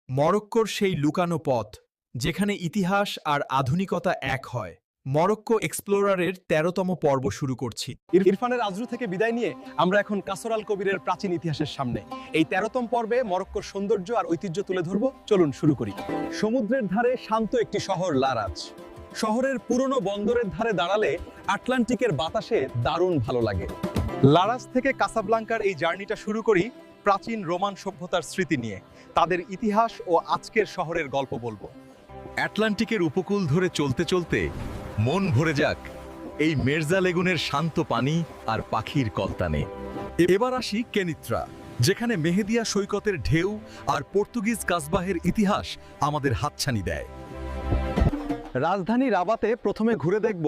মরক্কোর সেই লুকানো পথ যেখানে ইতিহাস আর আধুনিকতা এক হয়। মরক্কো এক্সপ্লোরারের ১৩তম পর্ব শুরু করছি। ইরফানের আজরু থেকে বিদায় নিয়ে আমরা এখন কাসর আল কবিরের প্রাচীন ইতিহাসের সামনে। এই ১৩তম পর্বে মরক্কোর সৌন্দর্য আর ঐতিহ্য তুলে ধরব। চলুন শুরু করি। সমুদ্রের ধারে শান্ত একটি শহর লারাজ। শহরের পুরনো বন্দরের ধারে দাঁড়ালে আটলান্টিকের বাতাসে দারুণ ভালো লাগে। লারাজ থেকে কাসাব্লাঙ্কার এই জার্নিটা শুরু করি প্রাচীন রোমান সভ্যতার স্মৃতি নিয়ে। তাদের ইতিহাস ও আজকের শহরের গল্প বলবো। আটলান্টিকের উপকূল ধরে চলতে চলতে মন ভরে যাক এই মেরজা লেগুনের শান্ত পানি আর পাখির কলতানে। এবার আসি কেনিত্রা, যেখানে মেহেদিয়া সৈকতের ঢেউ আর পর্তুগিজ কাসবাহের ইতিহাস আমাদের হাতছানি দেয়। রাজধানী রাবাতে প্রথমে ঘুরে দেখব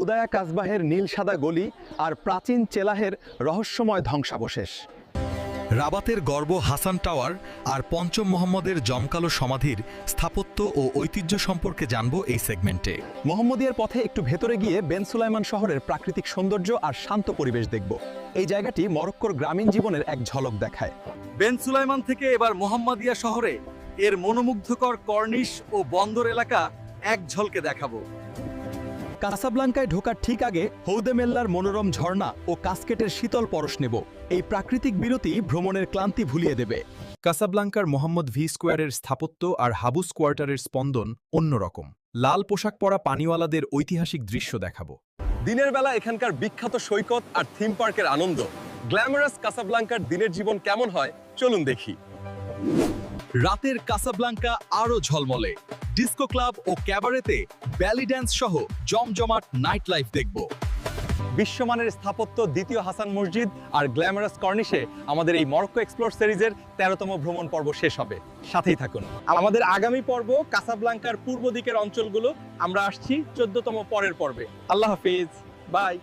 উদায়া কাসবাহের নীল সাদা গলি আর প্রাচীন চেলাহের রহস্যময় ধ্বংসাবশেষ। রাবাতের গর্ব হাসান টাওয়ার আর পঞ্চম মোহাম্মদের জমকালো সমাধির স্থাপত্য ও ঐতিহ্য সম্পর্কে জানব এই সেগমেন্টে। মোহাম্মদিয়ার পথে একটু ভেতরে গিয়ে বেন সুলাইমান শহরের প্রাকৃতিক সৌন্দর্য আর শান্ত পরিবেশ দেখব। এই জায়গাটি মরক্কোর গ্রামীণ জীবনের এক ঝলক দেখায়। বেন সুলাইমান থেকে এবার মোহাম্মদিয়া শহরে এর মনোমুগ্ধকর কর্নিশ ও বন্দর এলাকা এক ঝলকে দেখাবো। কাসাব্লাঙ্কায় ঢোকার ঠিক আগে হৌদেমেল্লার মনোরম ঝর্ণা ও কাসকেটের শীতল পরশ নেব। এই প্রাকৃতিক বিরতি ভ্রমণের ক্লান্তি ভুলিয়ে দেবে। কাসাব্লাঙ্কার মোহাম্মদ ভি স্কোয়ারের স্থাপত্য আর হাবুস কোয়ার্টারের স্পন্দন অন্যরকম। লাল পোশাক পরা পানিওয়ালাদের ঐতিহাসিক দৃশ্য দেখাবো। দিনের বেলা এখানকার বিখ্যাত সৈকত আর থিম পার্কের আনন্দ। গ্ল্যামারাস কাসাব্লাঙ্কার দিনের জীবন কেমন হয় চলুন দেখি। রাতের কাসাব্লাঙ্কা আরো ঝলমলে। ডিস্কো ক্লাব ও ক্যাবারেতে ব্যালি ড্যান্স সহ জমজমাট নাইট লাইফ দেখব। বিশ্বমানের স্থাপত্য, দ্বিতীয় হাসান মসজিদ আর গ্ল্যামারাস কর্নিশে আমাদের এই মরক্কো এক্সপ্লোর সিরিজের ১৩তম ভ্রমণ পর্ব শেষ হবে। সাথেই থাকুন। আমাদের আগামী পর্ব কাসাব্লাঙ্কার পূর্ব দিকের অঞ্চলগুলো। আমরা আসছি ১৪তম পরের পর্বে। আল্লাহ হাফিজ, বাই।